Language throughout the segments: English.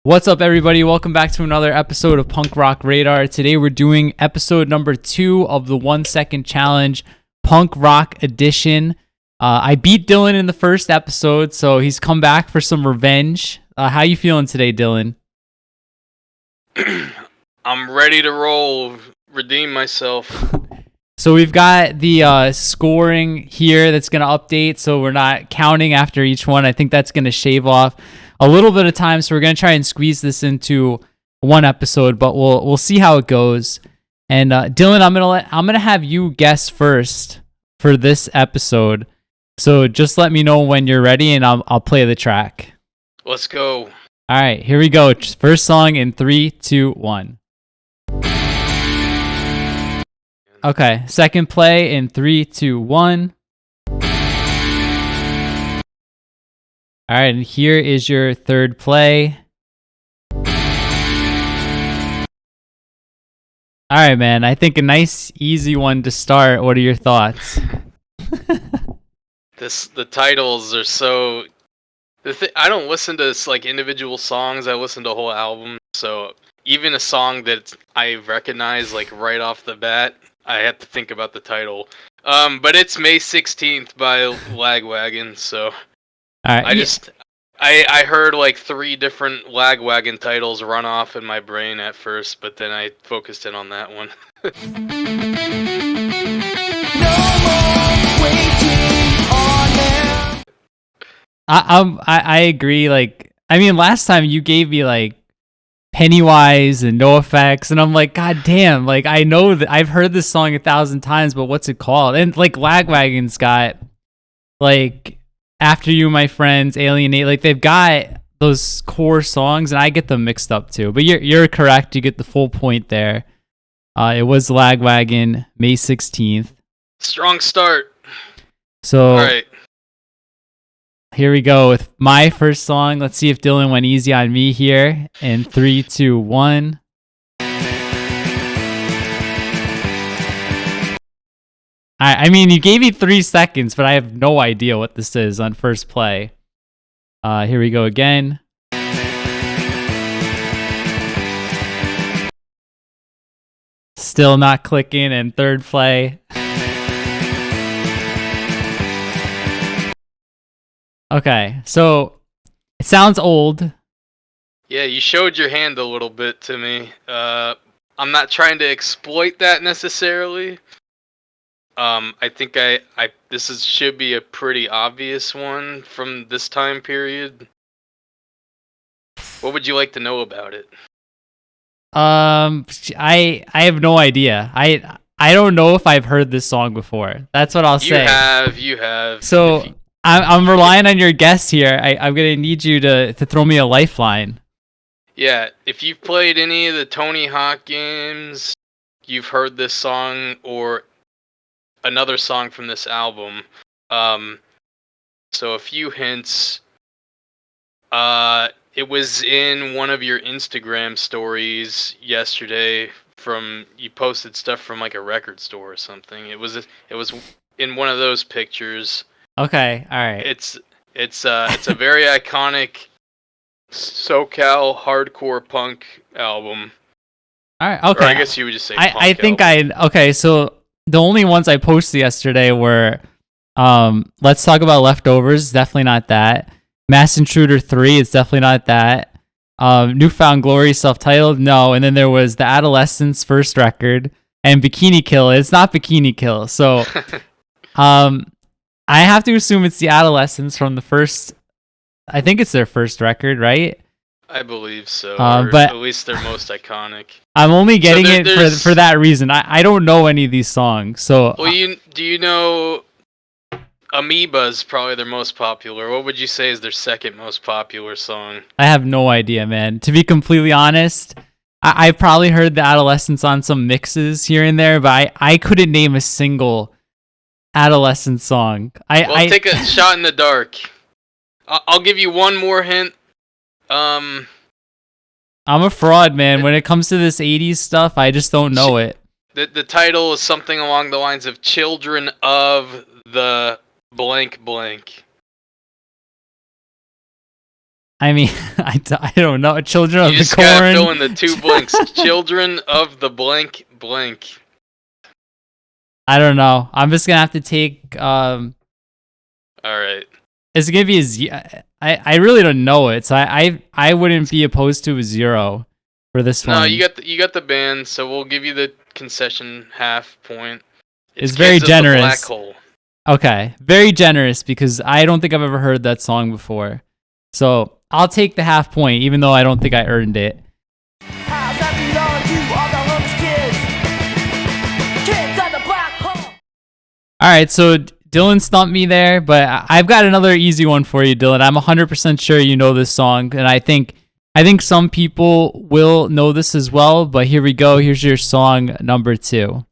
What's up, everybody? Welcome back to another episode of Punk Rock Radar. Today we're doing episode number 2 of the 1 second challenge, Punk Rock Edition. I beat Dylan in the first episode, so he's come back for some revenge. How you feeling today, Dylan? I'm ready to roll, redeem myself. So we've got the scoring here that's going to update, so we're not counting after each one. I think that's going to shave off a little bit of time, so we're going to try and squeeze this into one episode, but we'll see how it goes. And Dylan, I'm going to have you guess first for this episode. So just let me know when you're ready and I'll play the track. Let's go. All right, here we go. First song in 3, 2, 1. Okay, second play in 3, 2, 1. All right, and here is your third play. All right, man. I think a nice, easy one to start. What are your thoughts? The titles are so. I don't listen to like individual songs. I listen to whole albums. So even a song that I recognize like right off the bat, I have to think about the title. But it's May 16th by Lagwagon. So. All right. I heard like 3 different Lagwagon titles run off in my brain at first, but then I focused in on that one. I agree. Like, I mean, last time you gave me like Pennywise and NoFX, and I'm like, God damn! Like, I know that I've heard this song 1,000 times, but what's it called? And like Lagwagon's got like After You, My Friends, Alienate. Like, they've got those core songs, and I get them mixed up too. But you're correct. You get the full point there. It was Lagwagon, May 16th. Strong start. So, all right. Here we go with my first song. Let's see if Dylan went easy on me here. In 3, 2, 1. I mean, you gave me 3 seconds, but I have no idea what this is on first play. Here we go again. Still not clicking in third play. Okay, so it sounds old. Yeah, you showed your hand a little bit to me. I'm not trying to exploit that necessarily. I think this should be a pretty obvious one from this time period. What would you like to know about it? I have no idea. I don't know if I've heard this song before. That's what I'll say. You have. So I'm relying on your guess here. I'm gonna need you to throw me a lifeline. Yeah, if you've played any of the Tony Hawk games, you've heard this song or another song from this album. So a few hints. It was in one of your Instagram stories yesterday. You posted stuff from like a record store or something. It was in one of those pictures. Okay, all right. It's a very iconic SoCal hardcore punk album. All right, okay. Or I guess you would just say punk I think album. okay, so the only ones I posted yesterday were Let's Talk About Leftovers, definitely not that. Mass Intruder 3, it's definitely not that. Newfound Glory, self-titled, no. And then there was the Adolescents first record and Bikini Kill. It's not Bikini Kill. So I have to assume it's the Adolescents from the first, I think it's their first record, right? I believe so, but at least their most iconic. I'm only getting it for that reason. I don't know any of these songs, so. Well, do you know Amoeba's probably their most popular? What would you say is their second most popular song? I have no idea, man. To be completely honest, I've probably heard the Adolescents on some mixes here and there, but I couldn't name a single Adolescent song. Take a shot in the dark. I'll give you one more hint. I'm a fraud, man. When it comes to this 80s stuff, I just don't know it. The title is something along the lines of Children of the blank blank. I mean, I don't know. Children of You the just gotta Corn. fill in the 2 blanks. Children of the blank blank. I don't know. I'm just gonna have to take. All right. It's gonna be a zero. I really don't know it, so I wouldn't be opposed to a 0 for this one. No, you got the band, so we'll give you the concession half point. It's very Kids of the generous. Black Hole. Okay, very generous because I don't think I've ever heard that song before. So I'll take the half point, even though I don't think I earned it. All right, so Dylan stumped me there, but I've got another easy one for you, Dylan. I'm 100% sure you know this song, and I think some people will know this as well. But here we go. Here's your song number 2.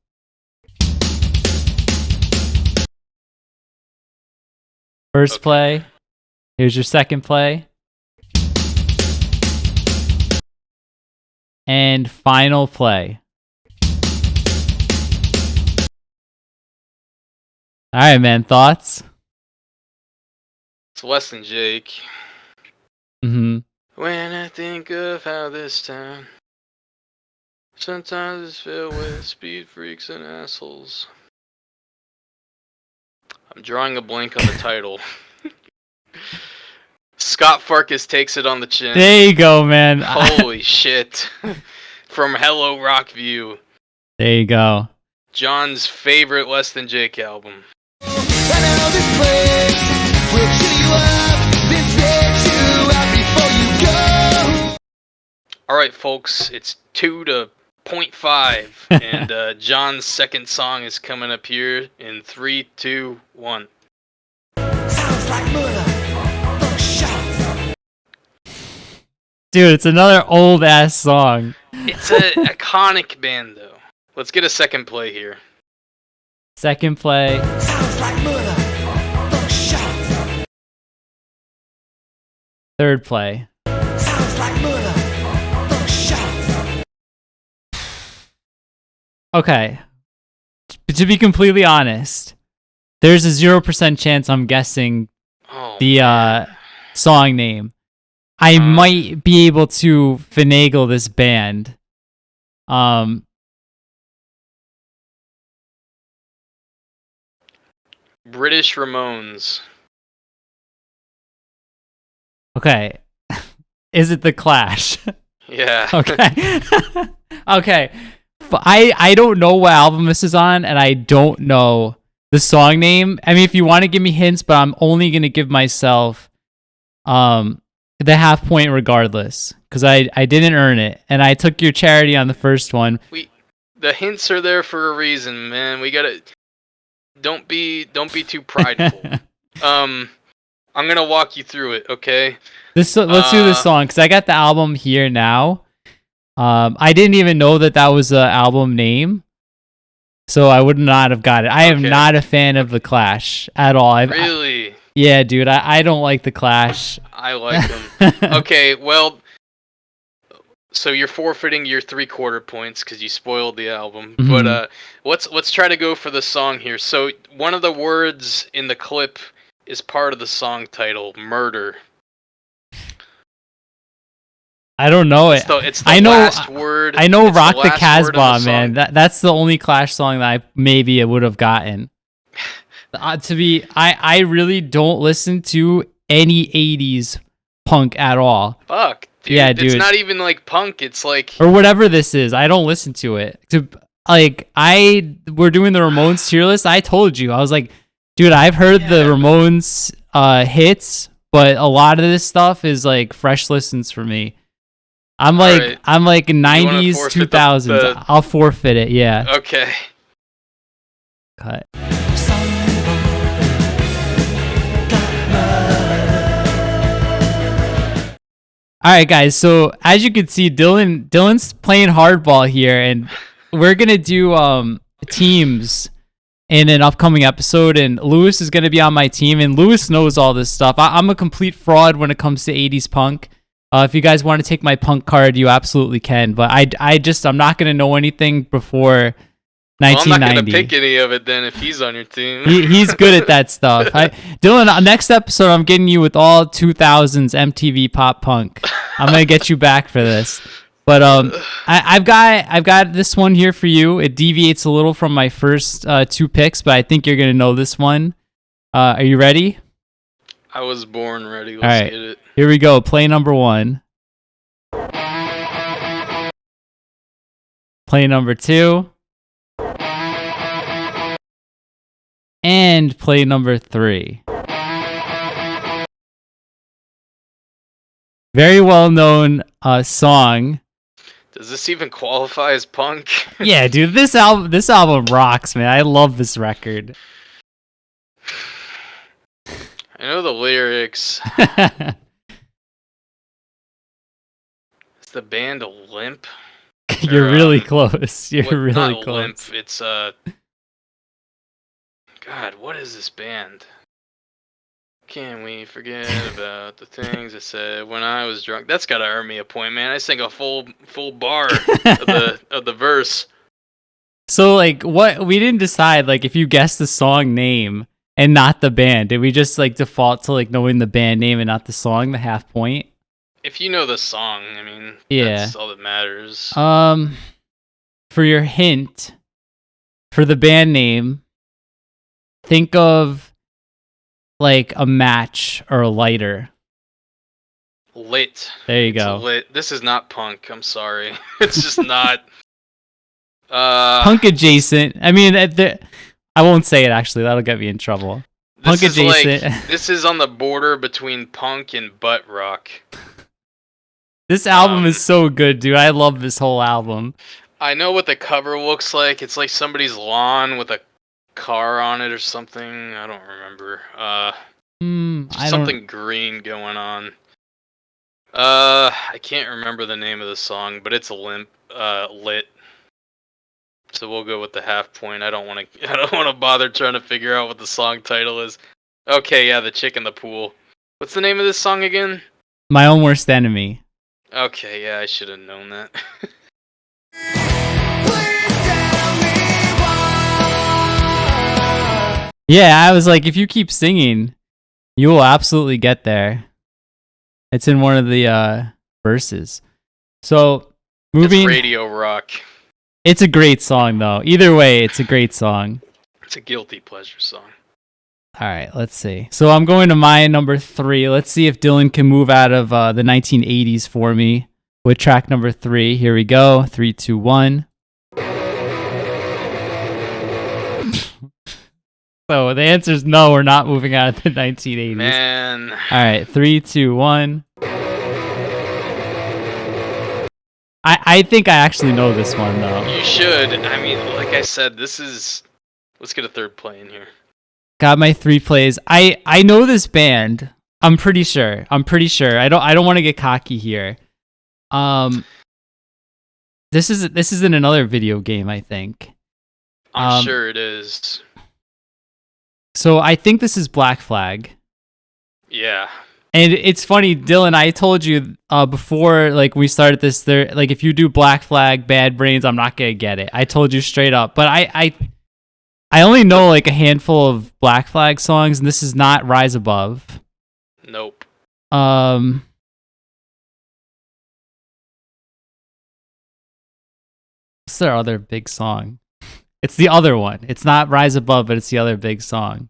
First play. Here's your second play. And final play. All right, man. Thoughts? It's less than Jake. Mm-hmm. When I think of how this town sometimes it's filled with speed freaks and assholes. I'm drawing a blank on the title. Scott Farkas takes it on the chin. There you go, man. Holy shit. From Hello Rockview. There you go. John's favorite Less Than Jake album. Alright, folks, it's 2 to 0.5, and John's second song is coming up here in 3, 2, 1. Sounds like murder. Dude, it's another old ass song. It's an iconic band, though. Let's get a second play here. Second play. Sounds like murder. Third play. Sounds like murder. Okay. To be completely honest, there's a 0% chance I'm guessing the song name. I might be able to finagle this band. British Ramones. Okay. Is it The Clash? Yeah. Okay. Okay. But I don't know what album this is on, and I don't know the song name. I mean, if you want to give me hints, but I'm only going to give myself the half point regardless, because I didn't earn it, and I took your charity on the first one. The hints are there for a reason, man. We gotta... Don't be too prideful. I'm gonna walk you through it, okay? Let's do this song, because I got the album here now. I didn't even know that was an album name, so I would not have got it. I am not a fan of The Clash at all. Really? Yeah, dude, I don't like The Clash. I like them. Okay, well, so you're forfeiting your 3/4 points because you spoiled the album. Mm-hmm. But let's try to go for the song here. So one of the words in the clip is part of the song title, murder. I don't know it. It's the last word. I know Rock the last word Casbah, of the man. That's the only Clash song that I would have gotten. I really don't listen to any 80s punk at all. Fuck, dude. Yeah, dude. It's not even like punk. It's like... Or whatever this is. I don't listen to it. We're doing the Ramones tier list. I told you. I was like, dude, I've heard the Ramones hits, but a lot of this stuff is like fresh listens for me. I'm like 90s, 2000s. I'll forfeit it, yeah. Okay. Cut. All right, guys. So as you can see, Dylan's playing hardball here, and we're gonna do teams in an upcoming episode. And Lewis is gonna be on my team, and Lewis knows all this stuff. I'm a complete fraud when it comes to 80s punk. If you guys want to take my punk card, you absolutely can. But I'm not gonna know anything before Well, I'm not gonna 1990. pick any of it then if he's on your team. He's good at that stuff. Dylan, next episode, I'm getting you with all 2000s MTV pop punk. I'm gonna get you back for this. But I've got this one here for you. It deviates a little from my first two picks, but I think you're gonna know this one. Are you ready? I was born ready. All Let's right, get it. here we go. Play number 1. Play number 2. And play number 3. Very well-known song. Does this even qualify as punk? Yeah, dude, this album rocks, man. I love this record. I know the lyrics. Is the band Limp? You're really close. You're really not close. Limp. It's God, what is this band? Can we forget about the things I said when I was drunk? That's gotta earn me a point, man. I sing a full bar of the verse. So, like, what we didn't decide, like, if you guessed the song name and not the band, did we just like default to like knowing the band name and not the song, the half point? If you know the song, I mean, Yeah. that's all that matters. For your hint, for the band name, think of like a match or a lighter. Lit. There you It's go. Lit. This is not punk. I'm sorry. It's just not. Punk adjacent. I mean, I won't say it actually. That'll get me in trouble. Punk this is adjacent. like this is on the border between punk and butt rock. This album is so good, dude. I love this whole album. I know what the cover looks like. It's like somebody's lawn with a car on it or something. I don't remember. Something green going on. I can't remember the name of the song, but it's Lit. So we'll go with the half point. I don't want to bother trying to figure out what the song title is. Okay, yeah, The Chick in the Pool. What's the name of this song again? My Own Worst Enemy. Okay, yeah, I should have known that. Yeah, I was like, if you keep singing, you will absolutely get there. It's in one of the verses. So, moving. It's radio rock. It's a great song, though. Either way, it's a great song. It's a guilty pleasure song. All right, let's see. So I'm going to my number 3. Let's see if Dylan can move out of the 1980s for me with track number 3. Here we go. 3, 2, 1. So the answer is no, we're not moving out of the 1980s. Man. All right, 3, 2, 1. I think I actually know this one, though. You should. I mean, like I said, this is... Let's get a third play in here. Got my 3 plays. I know this band. I'm pretty sure. I don't want to get cocky here. This is in another video game, I think. I'm sure it is. So I think this is Black Flag. Yeah. And it's funny, Dylan, I told you before like we started this, there like if you do Black Flag, Bad Brains, I'm not gonna get it. I told you straight up. But I only know like a handful of Black Flag songs, and this is not Rise Above. Nope. What's their other big song? It's the other one. It's not Rise Above, but it's the other big song.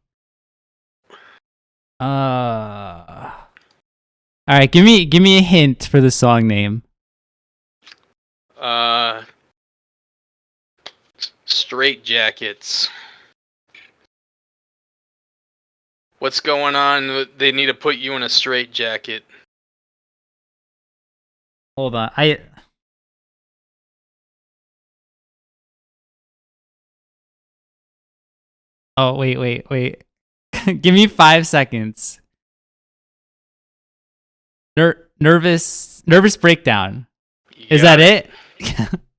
All right, give me a hint for the song name. Straight Jackets. What's going on? They need to put you in a straight jacket. Hold on. Oh, wait. Give me 5 seconds. Nervous breakdown. Is that it?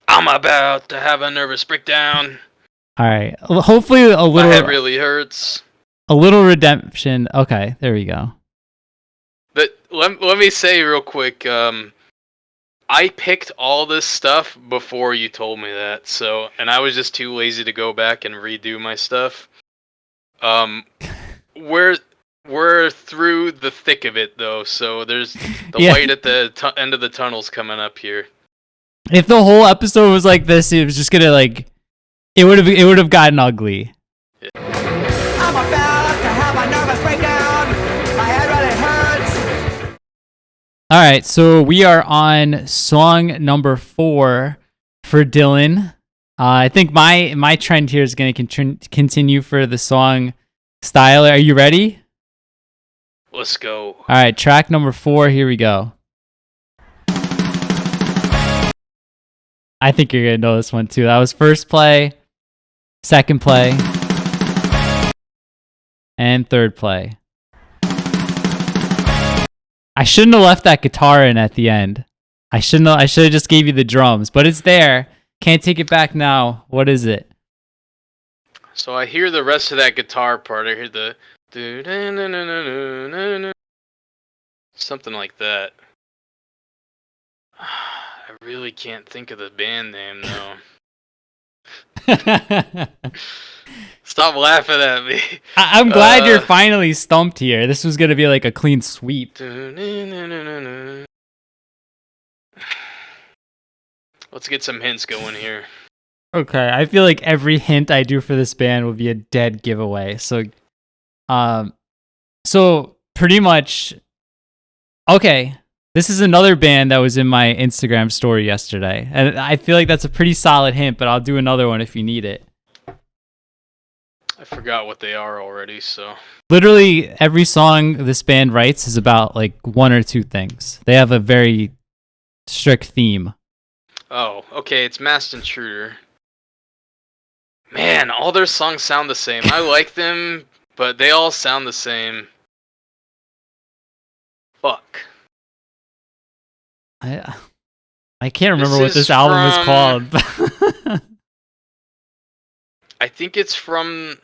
I'm about to have a nervous breakdown. All right. Hopefully a My little. head really hurts. A little redemption. Okay, there we go. But let me say real quick. I I picked all this stuff before you told me that, so, and I was just too lazy to go back and redo my stuff. We're through the thick of it though, so there's the light at the end of the tunnel's coming up here. If the whole episode was like this, it was just gonna like, it would have gotten ugly. Yeah. I'm about to have a nervous breakdown. My head really hurts. All right, so we are on song number 4 for Dylan. I think my trend here is going to continue for the song style. Are you ready? Let's go. All right, track number 4. Here we go. I think you're going to know this one too. That was first play, second play, and third play. I shouldn't have left that guitar in at the end. I should have just gave you the drums, but it's there. Can't take it back now. What is it? So I hear the rest of that guitar part. I hear the something like that. I really can't think of the band name though. Stop laughing at me. I'm glad you're finally stumped here. This was gonna be like a clean sweep. Let's get some hints going here. Okay, I feel like every hint I do for this band will be a dead giveaway. So pretty much, okay, this is another band that was in my Instagram story yesterday. And I feel like that's a pretty solid hint, but I'll do another one if you need it. I forgot what they are already, so. Literally every song this band writes is about like one or two things. They have a very strict theme. Oh, okay, it's Masked Intruder. Man, all their songs sound the same. I like them, but they all sound the same. Fuck. I can't remember what this album is called. I think it's from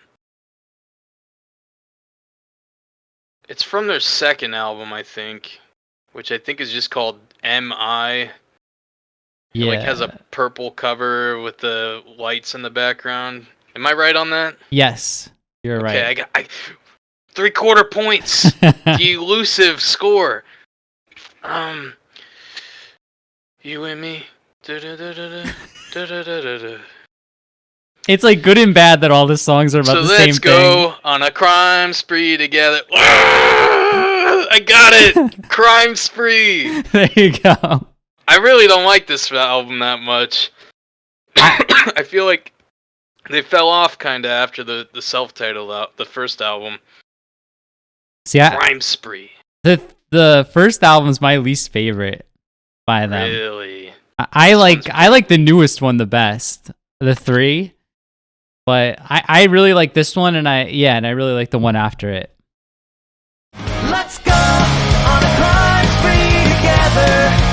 their second album, I think, which I think is just called M.I. It like has a purple cover with the lights in the background. Am I right on that? Yes, you're right. Okay, I got 3/4 points. The elusive score. You and me. It's like good and bad that all the songs are about the same thing. So let's go on a crime spree together. I got it! Crime spree! There you go. I really don't like this album that much. I feel like they fell off kind of after the self-titled the first album. See, Crime spree. The first album's my least favorite by them. Really? I like the newest one the best. The 3. But I really like this one, and I really like the one after it. Let's go on a crime spree together.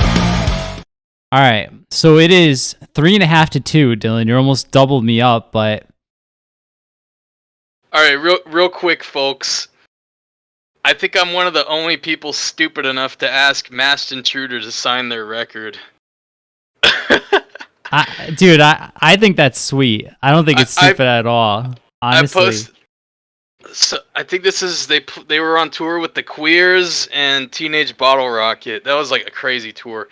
All right, so it is 3.5 to 2, Dylan. You're almost doubled me up, but all right, real quick, folks. I think I'm one of the only people stupid enough to ask Masked Intruder to sign their record. Dude, I think that's sweet. I don't think it's stupid at all. Honestly, I think this is they were on tour with the Queers and Teenage Bottle Rocket. That was like a crazy tour.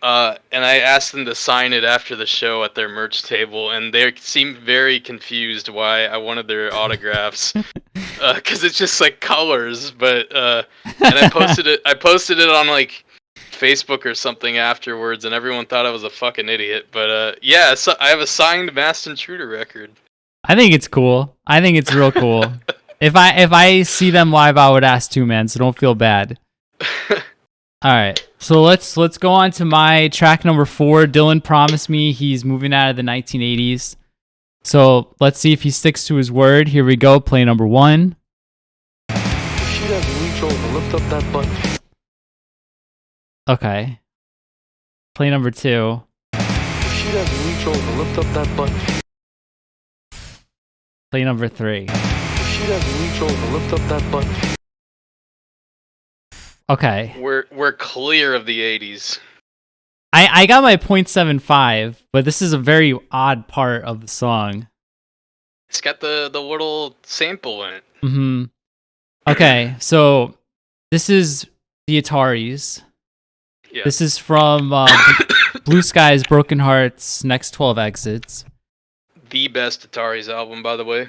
And I asked them to sign it after the show at their merch table, and they seemed very confused why I wanted their autographs, because it's just like colors. But and I posted it on like Facebook or something afterwards, and everyone thought I was a fucking idiot. But yeah, so I have a signed Masked Intruder record. I think it's cool. I think it's real cool. If I see them live, I would ask too, man. So don't feel bad. All right, so let's go on to my track number 4. Dylan promised me he's moving out of the 1980s. So let's see if he sticks to his word. Here we go. Play number 1. If she doesn't reach over, lift up that button. Okay. Play number 2. If she doesn't reach over, lift up that button. Play number 3. If she doesn't reach over, lift up that button. Okay. We're clear of the 80s. I got my 0.75, but this is a very odd part of the song. It's got the little sample in it. Mm-hmm. Okay, so this is the Ataris. Yeah. This is from Blue Skies, Broken Hearts, Next 12 Exits. The best Ataris album, by the way.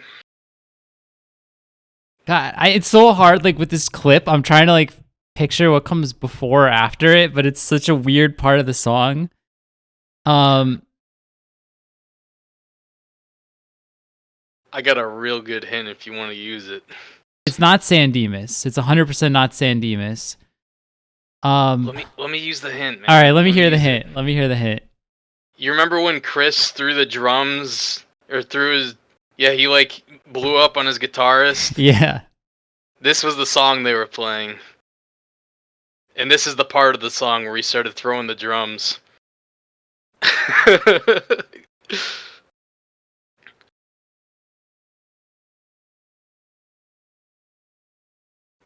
God, it's so hard, like, with this clip. I'm trying to, like, picture what comes before or after it, but it's such a weird part of the song. I got a real good hint if you want to use it. It's not San Dimas. It's 100% not San Dimas. Let me use the hint, man. All right, let me hear the hint. Let me hear the hint. You remember when Chris threw the drums or threw his he like blew up on his guitarist? Yeah. This was the song they were playing. And this is the part of the song where he started throwing the drums.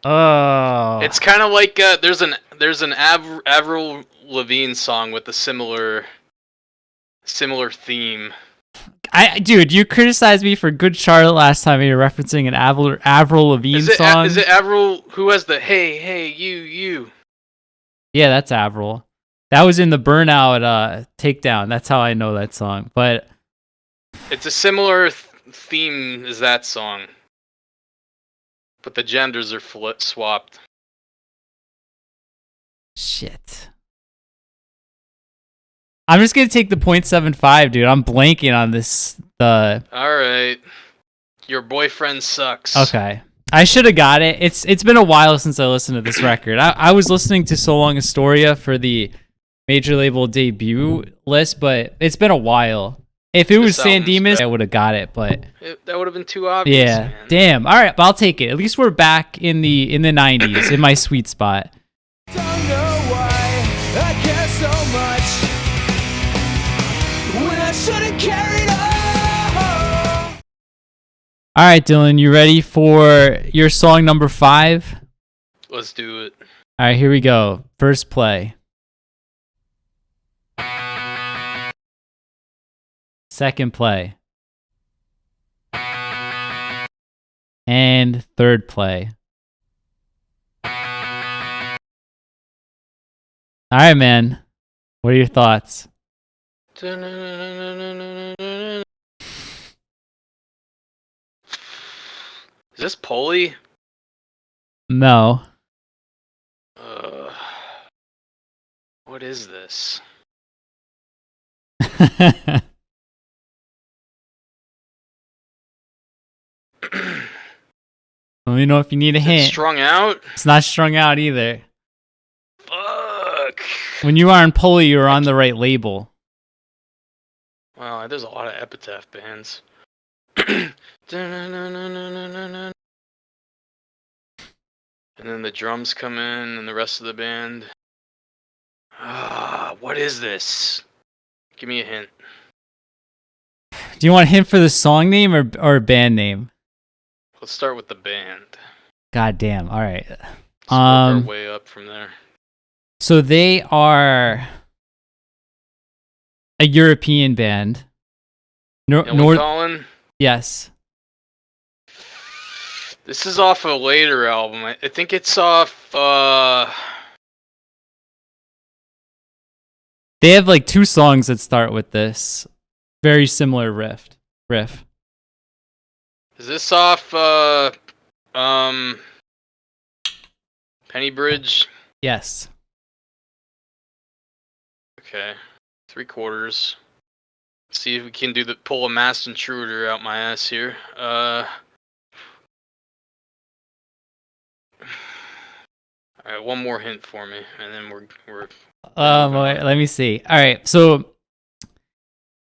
Oh. It's kind of like there's an Avril Lavigne song with a similar theme. Dude, you criticized me for Good Charlotte last time. You were referencing an Avril Lavigne song. Is it Avril who has the hey you? Yeah, that's Avril. That was in the Burnout Takedown. That's how I know that song. But it's a similar theme as that song, but the genders are swapped. Shit. I'm just gonna take the 0.75, dude. I'm blanking on this. All right, your boyfriend sucks. Okay, I should have got it. It's been a while since I listened to this record. I was listening to So Long Astoria for the major label debut list, but it's been a while. If it was San Dimas, I would have got it, but that would have been too obvious. Yeah, man. damn. All right, but I'll take it. At least we're back in the 90s, in my sweet spot. Don't know why I care so much when I shouldn't care it all. All right, Dylan, you ready for your song number 5? Let's do it. All right, here we go. First play. Second play. And third play. All right, man. What are your thoughts? Is this Polly? No. What is this? Let me know if you need a hint. Strung Out? It's not Strung Out either. Fuck. When you are on Pulley, you're on the right label. Wow, there's a lot of Epitaph bands. And then the drums come in and the rest of the band. What is this? Give me a hint. Do you want a hint for the song name or band name? Let's start with the band. God damn. All right. Let's work our way up from there. So they are a European band. Millencolin? Yes. This is off a later album. I think it's off. They have like 2 songs that start with this very similar riff. Is this off Penny Bridge? Yes. Okay. 3/4. See if we can pull a masked intruder out my ass here. Alright, one more hint for me, and then we're Let me see. All right, so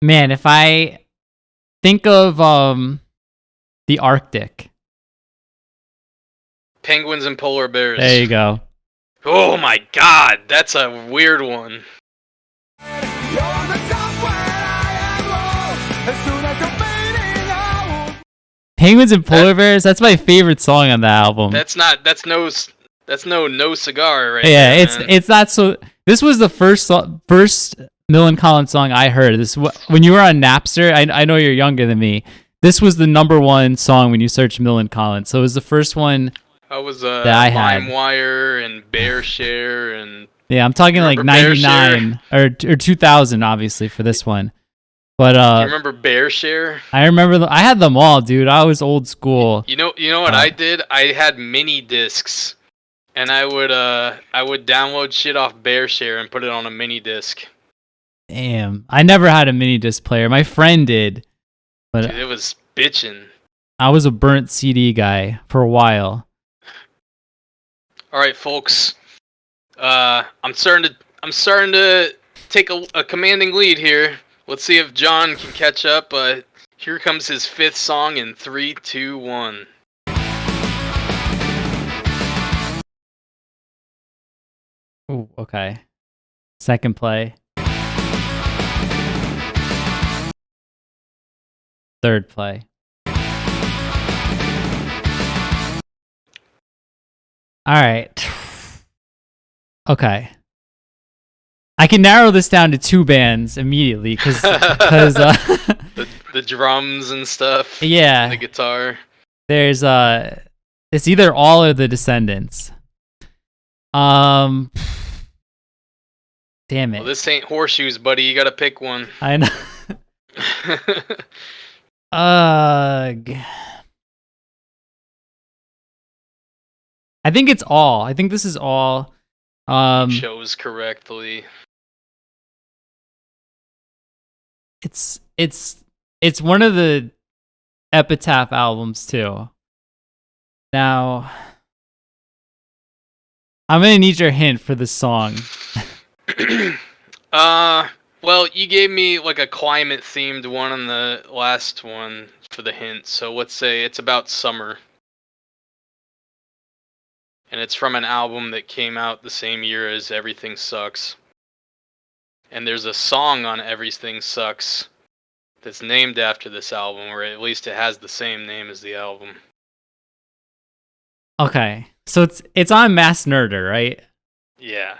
man, if I think of the Arctic. Penguins and polar bears. There you go. Oh my god, that's a weird one. Penguins and polar bears. That's my favorite song on the album. That's no cigar right yeah, there, it's not so. This was the first Millencolin song I heard. When you were on Napster. I know you're younger than me. This was the #1 song when you search Millencolin. So it was the first one I was that I had. LimeWire and BearShare and Yeah, I'm talking like Remember BearShare? 99 or 2000, obviously, for this one. But you remember BearShare? I remember I had them all, dude. I was old school. You know what I did? I had mini discs, and I would download shit off BearShare and put it on a mini disc. Damn, I never had a mini disc player. My friend did, but Dude, it was bitchin'. I was a burnt CD guy for a while. All right, folks. I'm starting to take a commanding lead here. Let's see if John can catch up. Here comes his 5th song in 3, 2, 1. Ooh, okay. Second play. Third play. All right. Okay. I can narrow this down to 2 bands immediately because the drums and stuff. Yeah. And the guitar. There's it's either All or the Descendants. Damn it. Well, this ain't Horseshoes, buddy. You gotta pick one. I know. I think it's All. I think this is All. Chose correctly. It's one of the Epitaph albums too. Now, I'm gonna need your hint for this song. Well, you gave me like a climate-themed one on the last one for the hint, so let's say it's about summer. And it's from an album that came out the same year as Everything Sucks. And there's a song on Everything Sucks that's named after this album, or at least it has the same name as the album. Okay, so it's on Mass Nerder, right? Yeah.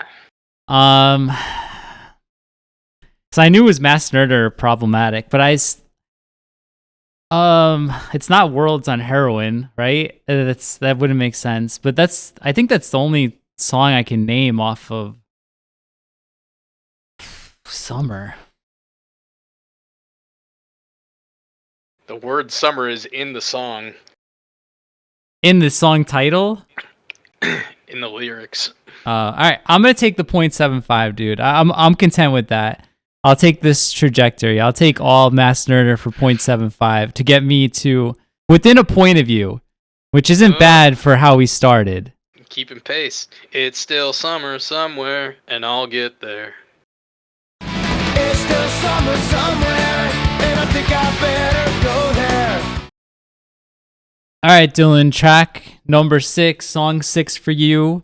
So I knew it was Mass Nerder problematic, but it's not Worlds on Heroin, right? That wouldn't make sense. But I think that's the only song I can name off of Summer. The word summer is in the song. In the song title? In the lyrics. All right, I'm gonna take the 0.75, dude. I'm content with that. I'll take this trajectory. I'll take All Mass Nerder for 0.75 to get me to within a point of view, which isn't bad for how we started. Keeping pace. It's still summer somewhere, and I'll get there. It's still summer somewhere, and I think I better go there. All right, Dylan, track number 6, song 6 for you.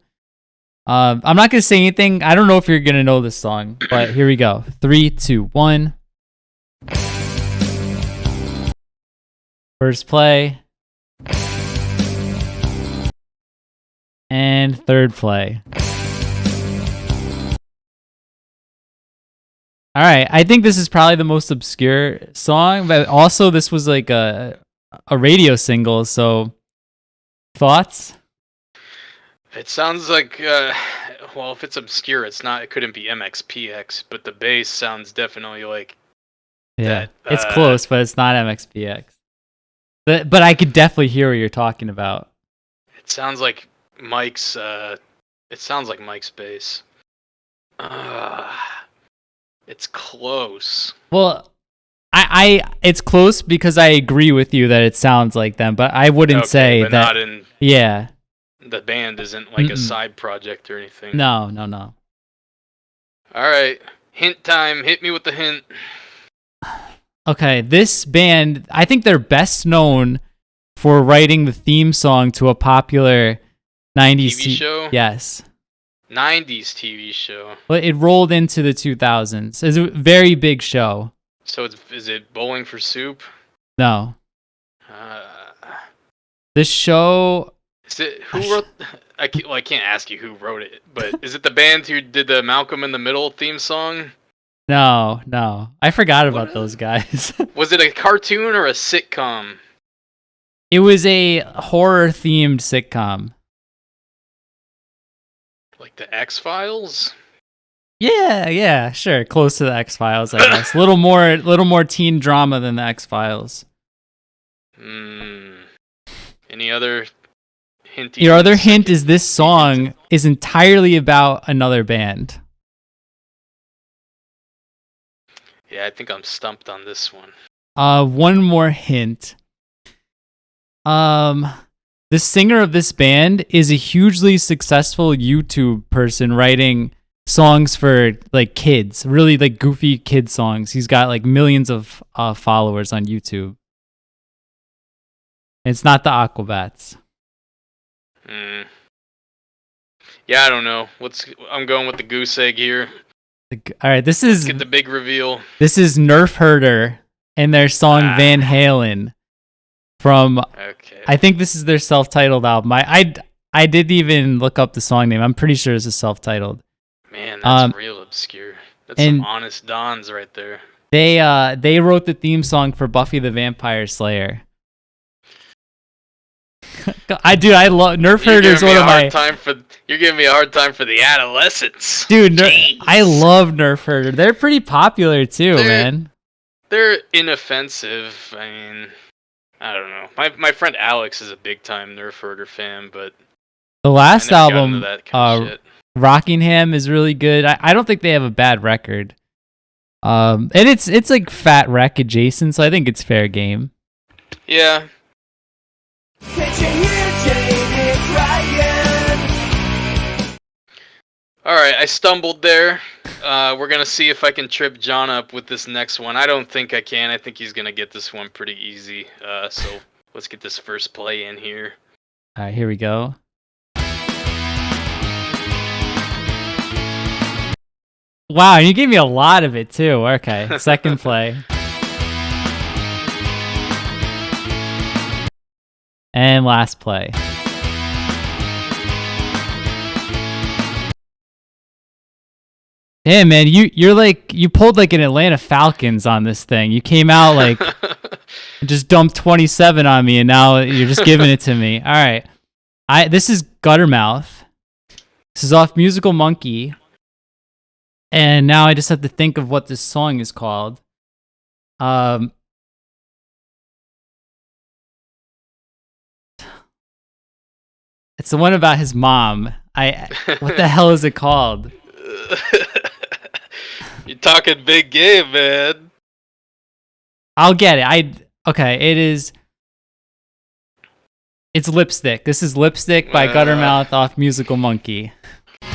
I'm not going to say anything. I don't know if you're going to know this song, but here we go. 3, 2, 1. First play. And third play. All right, I think this is probably the most obscure song, but also this was like a radio single, so thoughts? It sounds like, well, if it's obscure, it couldn't be MXPX, but the bass sounds definitely like that. It's close, but it's not MXPX. But I could definitely hear what you're talking about. It sounds like Mike's bass. It's close. Well, it's close because I agree with you that it sounds like them, but I wouldn't say but that. Not in, yeah. The band isn't like a side project or anything. No. All right, hint time. Hit me with the hint. Okay, this band, I think they're best known for writing the theme song to a popular 90s TV show? Yes. 90s TV show. But it rolled into the 2000s. It's a very big show. So is it Bowling for Soup? No. This show... Is it who wrote? I can't ask you who wrote it, but is it the band who did the Malcolm in the Middle theme song? No, I forgot about What? those guys. Was it a cartoon or a sitcom? It was a horror-themed sitcom. Like the X-Files? Yeah, sure. Close to the X-Files, I guess. Little more teen drama than the X-Files. Any other hint? Your other hint is this song is entirely about another band. Yeah, I think I'm stumped on this one. One more hint. The singer of this band is a hugely successful YouTube person writing songs for like kids, really like goofy kid songs. He's got like millions of followers on YouTube. It's not the Aquabats. Yeah, I don't know. I'm going with the goose egg here. All right, Let's get the big reveal. This is Nerf Herder and their song Van Halen from. Okay. I think this is their self-titled album. I didn't even look up the song name. I'm pretty sure it's a self-titled. Man, that's real obscure. That's some honest dons right there. They wrote the theme song for Buffy the Vampire Slayer. I love Nerf Herder's one of my. You're giving me a hard time for the adolescents. Dude, I love Nerf Herder. They're pretty popular too, man. They're inoffensive. I mean, I don't know. My friend Alex is a big time Nerf Herder fan, but the last album, that kind of shit. Rockingham, is really good. I don't think they have a bad record. And it's like Fat Wreck adjacent, so I think it's fair game. Yeah. Can't you hear Jamie crying? Alright, I stumbled there. We're going to see if I can trip John up with this next one. I don't think I can. I think he's going to get this one pretty easy. So let's get this first play in here. Alright, here we go. Wow, you gave me a lot of it too. Okay, second play. And last play. Yeah, man, you pulled like an Atlanta Falcons on this thing. You came out like just dumped 27 on me, and now you're just giving it to me. All right, this is Guttermouth. This is off Musical Monkey, and now I just have to think of what this song is called. It's the one about his mom. What the hell is it called? You're talking big game, man. I'll get it. It is. It's Lipstick. This is Lipstick by Guttermouth off Musical Monkey.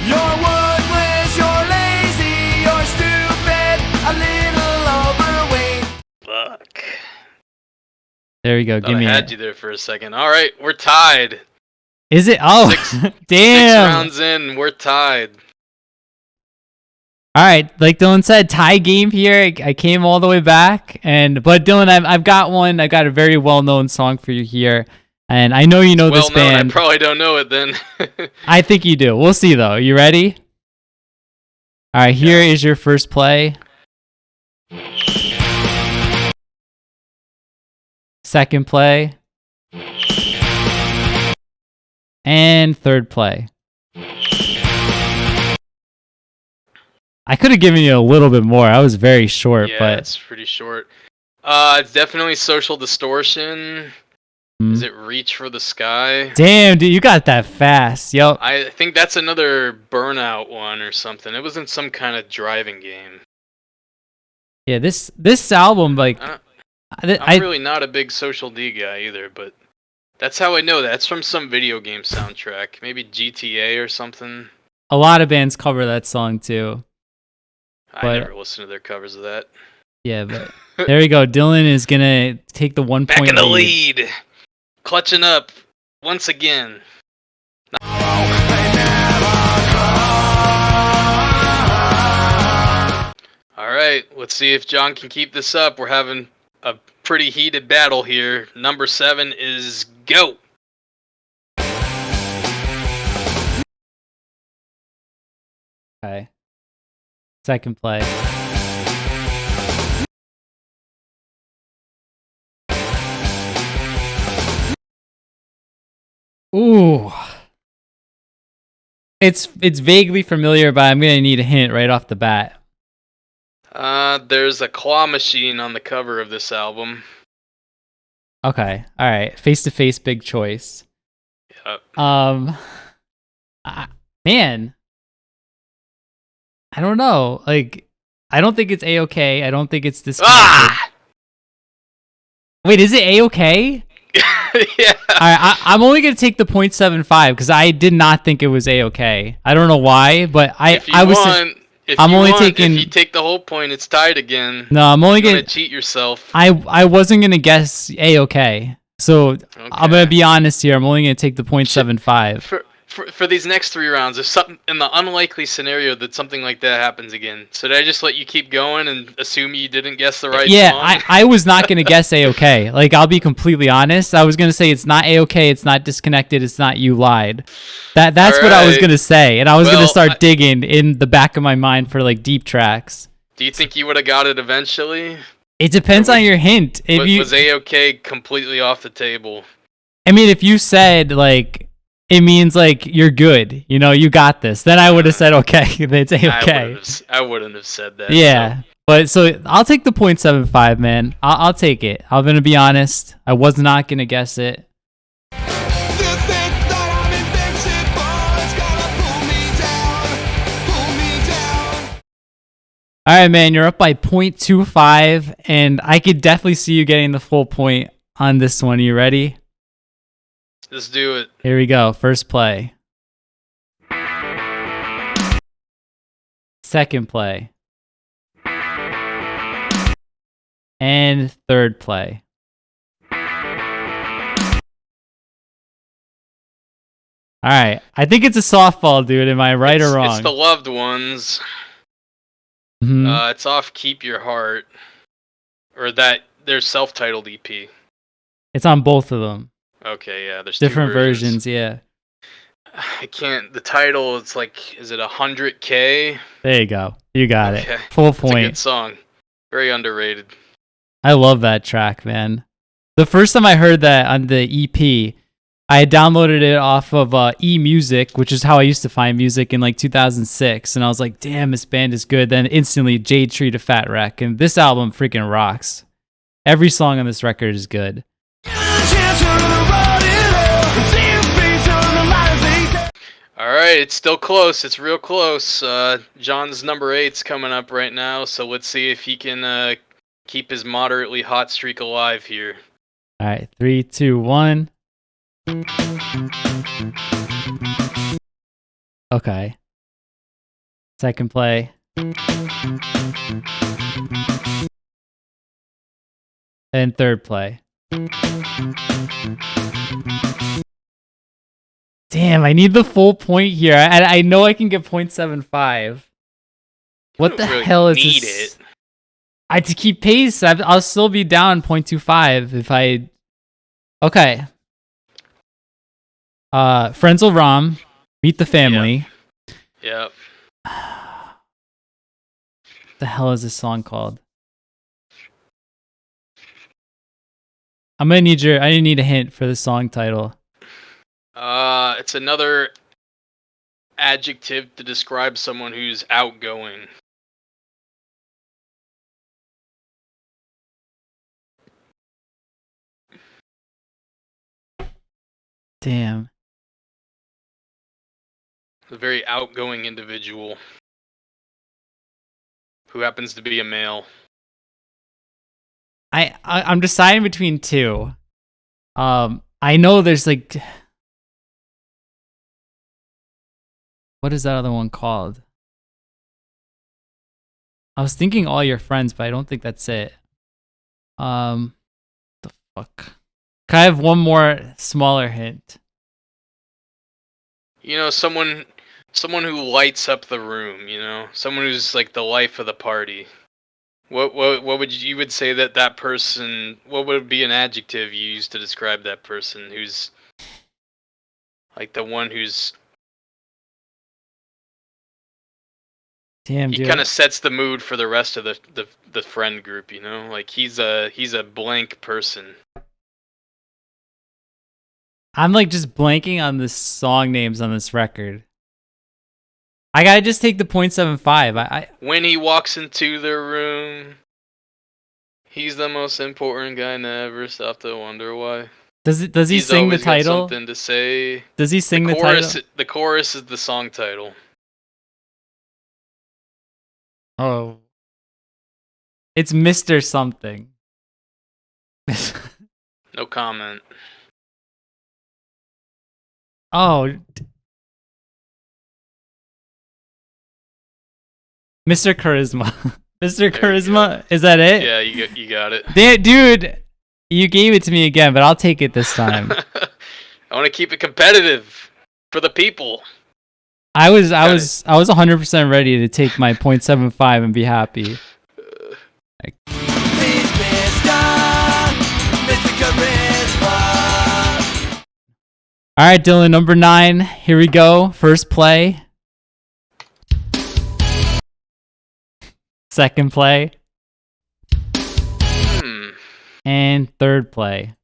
You're worthless, you're lazy, you're stupid, a little overweight. Fuck. There we go. Give me I had you there for a second. All right, we're tied. Is it? Oh, damn. 6 rounds in, we're tied. All right, like Dylan said, tie game here. I came all the way back, but Dylan, I've got one. I got a very well-known song for you here, and I know you know this band. I probably don't know it then. I think you do. We'll see though. You ready? All right, here is your first play. Second play. And third play. I could have given you a little bit more. I was very short, but it's pretty short. It's definitely Social Distortion. Is it Reach for the Sky? Damn, dude, you got that fast. Yo, I think that's another Burnout one or something. It was in some kind of driving game. Yeah, this album, like, I'm really not a big Social D guy either, but that's how I know that. It's from some video game soundtrack. Maybe GTA or something. A lot of bands cover that song too. I never listened to their covers of that. Yeah, but there you go. Dylan is going to take the 1 point back in the lead. Clutching up once again. Alright, let's see if John can keep this up. We're having a pretty heated battle here. Number 7 is Go. Okay. Second play. Ooh. It's vaguely familiar, but I'm gonna need a hint right off the bat. There's a claw machine on the cover of this album. Okay. All right. Face to face, big choice. Yep. Man, I don't know. Like, I don't think it's A-OK. I don't think it's disconnected. Ah! Wait, is it A-OK? Yeah. All right, I'm only gonna take the 0.75 because I did not think it was A-OK. I don't know why, but If you take the whole point, it's tied again. No, I'm only gonna gonna cheat yourself. I wasn't gonna guess A-OK. So I'm gonna be honest here. I'm only gonna take the 0.75. For these next 3 rounds, if something in the unlikely scenario that something like that happens again, so did I just let you keep going and assume you didn't guess the right song? I was not gonna guess A-OK. Like, I'll be completely honest. I was gonna say it's not A-OK. It's not disconnected. It's not You Lied. That's what I was gonna say, and I was gonna start digging in the back of my mind for like deep tracks. Do you think you would have got it eventually? It depends on your hint. Was A-OK completely off the table? I mean, if you said like, it means like you're good, you know, you got this, then I would have said okay. It's A-OK. I wouldn't have said that. Yeah, so. But so I'll take the 0.75, man. I'll take it. I'm gonna be honest. I was not gonna guess it. All right, man, you're up by 0.25, and I could definitely see you getting the full point on this one. Are you ready? Let's do it. Here we go. First play. Second play. And third play. All right. I think it's a softball, dude. Am I right or wrong? It's The Loved Ones. Mm-hmm. It's off Keep Your Heart. Or their self-titled EP. It's on both of them. Okay, yeah. There's different 2 versions. Yeah. I can't. The title, it's like, is it 100K? There you go. You got it. Full point. It's a good song. Very underrated. I love that track, man. The first time I heard that on the EP, I had downloaded it off of eMusic, which is how I used to find music in like 2006. And I was like, damn, this band is good. Then instantly Jade Tree to Fat Wreck. And this album freaking rocks. Every song on this record is good. Alright, it's still close. It's real close. John's number 8's coming up right now. So let's see if he can keep his moderately hot streak alive here. Alright, 3, 2, 1. Okay. Second play. And third play. Damn, I need the full point here. I know I can get 0.75. What the hell is this? I to keep pace. I'll still be down 0.25 if I. Okay. Frenzel Rom, Meet the Family. Yep. What the hell is this song called? I need a hint for the song title. It's another adjective to describe someone who's outgoing. Damn. A very outgoing individual who happens to be a male. I'm deciding between 2. I know there's like, what is that other one called? I was thinking All Your Friends, but I don't think that's it. The fuck? Can I have one more smaller hint? You know, someone who lights up the room, you know? Someone who's like the life of the party. What would you would say that person, what would be an adjective you use to describe that person who's like the one who's Damn, He dude. kind of sets the mood for the rest of the friend group, you know? Like he's a blank person. I'm like just blanking on the song names on this record. I gotta just take the 0.75. I When he walks into the room, he's the most important guy never. Stop to wonder why. does he He's sing the always got title? something to say. Does he sing the chorus, title? The chorus is the song title. Oh. It's Mr. Something. No comment. Oh. Mr. Charisma. Mr. Charisma? Is that it? Yeah, you got it. Dude, you gave it to me again, but I'll take it this time. I want to keep it competitive for the people. I was 100% ready to take my 0.75 and be happy. Please, Mr. Charisma. All right, Dylan, number 9. Here we go. First play. Second play. And third play.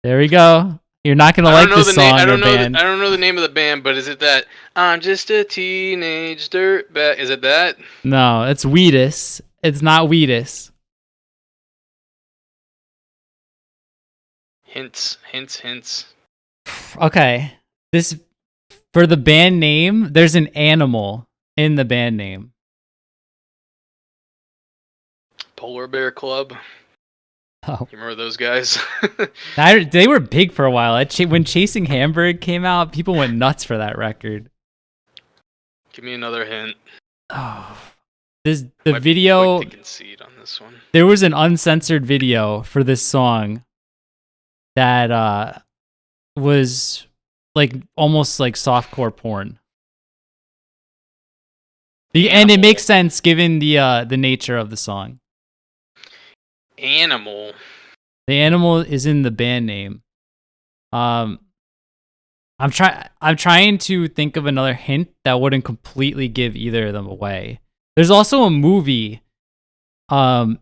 There we go. You're not gonna like this song I or don't band. I don't know the name of the band, but is it that I'm just a teenage dirtbag? Is it that? No, it's Wheatus. It's not Wheatus. Hints. Okay. This for the band name, there's an animal in the band name. Polar Bear Club. Oh. You remember those guys? They were big for a while. When Chasing Hamburg came out, people went nuts for that record. Give me another hint. Oh. The Might video, like to concede on this one. there was an uncensored video for this song that was like almost like softcore porn. And it makes sense given the nature of the song. Animal. The animal is in the band name. I'm trying to think of another hint that wouldn't completely give either of them away. There's also a movie after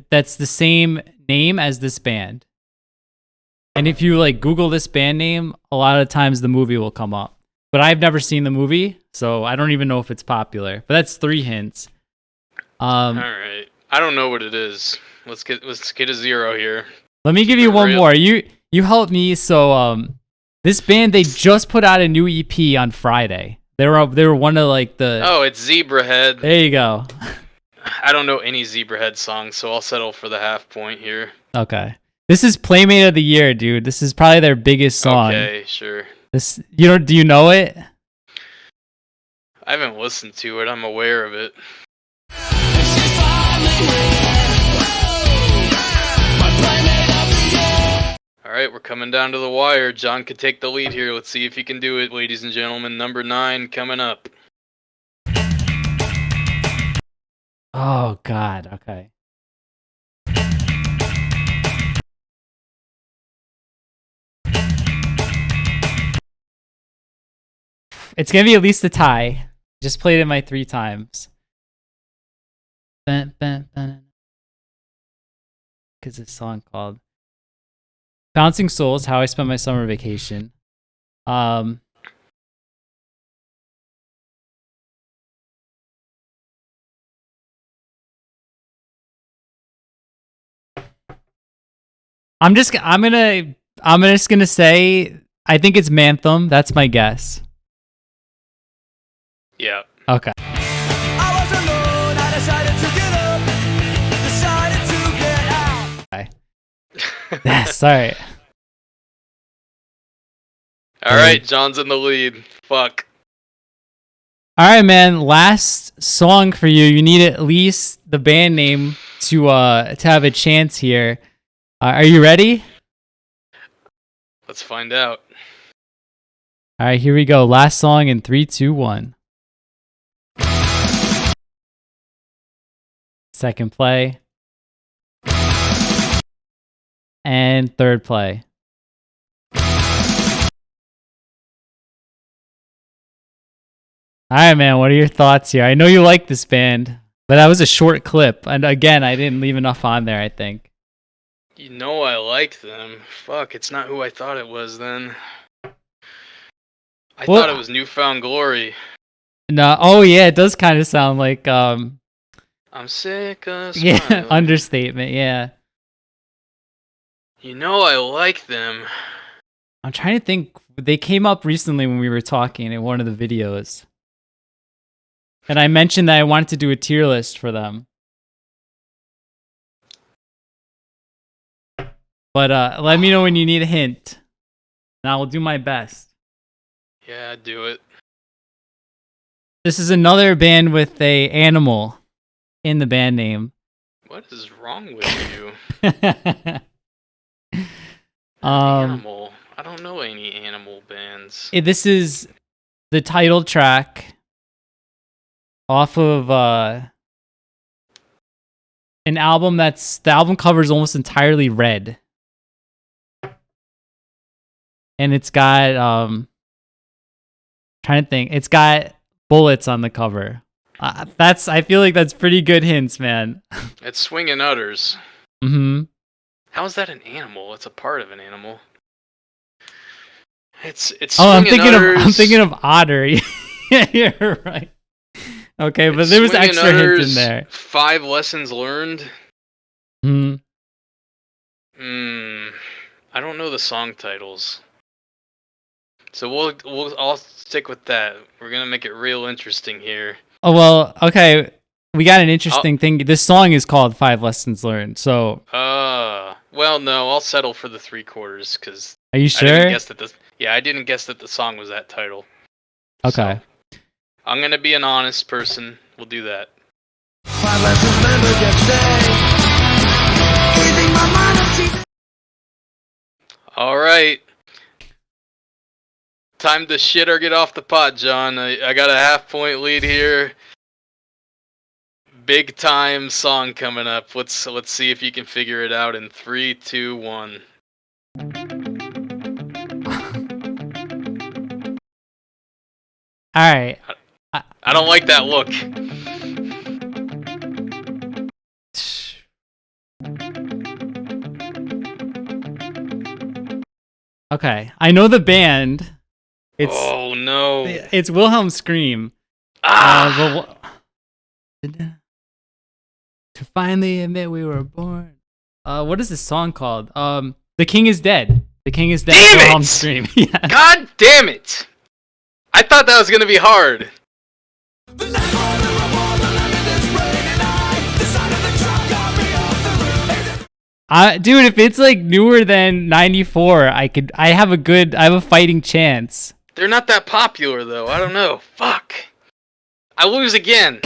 that's the same name as this band. And if you like Google this band name, a lot of times the movie will come up. But I've never seen the movie, so I don't even know if it's popular. But that's 3 hints. All right. I don't know what it is. Let's get a 0 here. Let me give you one more. You helped me. So this band, they just put out a new EP on Friday. They were one of like the. Oh, it's Zebrahead. There you go. I don't know any Zebrahead songs, so I'll settle for the half point here. Okay. This is Playmate of the Year, dude. This is probably their biggest song. Okay, sure. Do you know it? I haven't listened to it. I'm aware of it. Alright, we're coming down to the wire. John could take the lead here. Let's see if he can do it, ladies and gentlemen. Number 9 coming up. Oh, God. Okay. It's going to be at least a tie. Just played it my 3 times. Because this song called Bouncing Souls, How I Spent My Summer Vacation. I'm just gonna say I think it's Manthem. That's my guess. Yeah. Okay. I was alone, I decided to get up, decided to get out. Yes, sorry. Alright, John's in the lead. Fuck. All right, man. Last song for you. You need at least the band name to have a chance here. Are you ready? Let's find out. All right, here we go. Last song in 3, 2, 1. Second play. And third play. All right, man. What are your thoughts here? I know you like this band, but that was a short clip, and again, I didn't leave enough on there. I think. You know I like them. Fuck, it's not who I thought it was then. I thought it was Newfound Glory. No. Oh yeah, it does kind of sound like I'm sick of smiling. yeah, understatement. Yeah. You know I like them. I'm trying to think. They came up recently when we were talking in one of the videos. And I mentioned that I wanted to do a tier list for them. But let me know when you need a hint. And I will do my best. Yeah, do it. This is another band with a animal in the band name. What is wrong with you? Animal. I don't know any animal bands. This is the title track off of an album the album cover is almost entirely red. And it's got trying to think. It's got bullets on the cover. I feel like that's pretty good hints, man. It's Swingin' Utters. Mm-hmm. How is that an animal? It's a part of an animal. It's Oh, I'm Utters. thinking of Otter. Yeah, you're right. Okay, but there was Swingin' extra Utters, hints in there. 5 Lessons Learned. Hmm. I don't know the song titles. So I'll stick with that. We're gonna make it real interesting here. Oh well, okay. We got an interesting thing. This song is called 5 Lessons Learned. So. Well, no, I'll settle for the 3/4 because. Are you sure? I didn't guess that the song was that title. Okay. So, I'm gonna be an honest person. We'll do that. 5 lessons learned against day. All right. Time to shit or get off the pot, John. I got a half-point lead here. Big time song coming up. Let's see if you can figure it out in 3, 2, 1. All right. I don't like that look. Okay. I know the band. Oh no. It's Wilhelm Scream. To finally admit we were born. What is this song called? The King is Dead. The King is Dead. Damn Wilhelm it! Scream. Yeah. God damn it! I thought that was gonna be hard. Dude, if it's like newer than 94, I have a fighting chance. They're not that popular though. I don't know. Fuck. I lose again.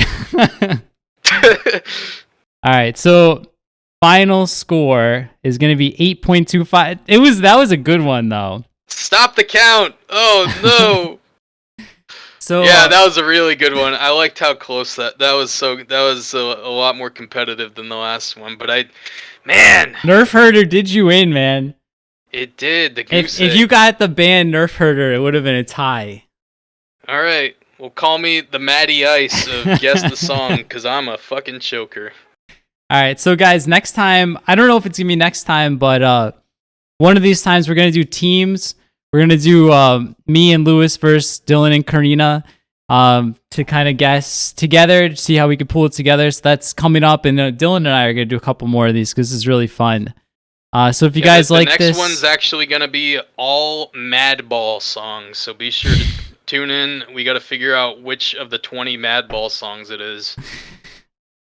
All right, so final score is going to be 8.25. That was a good one though. Stop the count. Oh no. So yeah, that was a really good one. I liked how close that was. A lot more competitive than the last one. But man, Nerf Herder did you in, man. It did. The goose egg. If you got the band Nerf Herder, it would have been a tie. All right. Well, call me the Matty Ice of Guess the Song, because I'm a fucking choker. All right, so guys, next time, I don't know if it's going to be next time, but one of these times we're going to do teams. We're going to do me and Lewis versus Dylan and Karina to kind of guess together, to see how we can pull it together. So that's coming up, and Dylan and I are going to do a couple more of these because this is really fun. So if you guys like this... The next one's actually going to be all Madball songs, so be sure to tune in. We got to figure out which of the 20 Madball songs it is.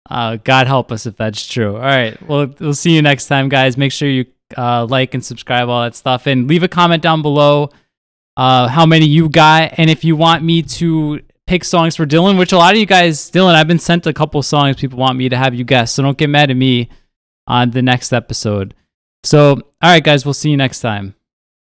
God help us if that's true. All right, well, we'll see you next time, guys. Make sure you like and subscribe, all that stuff, and leave a comment down below how many you got, and if you want me to pick songs for Dylan, which a lot of you guys, Dylan, I've been sent a couple songs people want me to have you guess, so don't get mad at me on the next episode. So, all right, guys, we'll see you next time.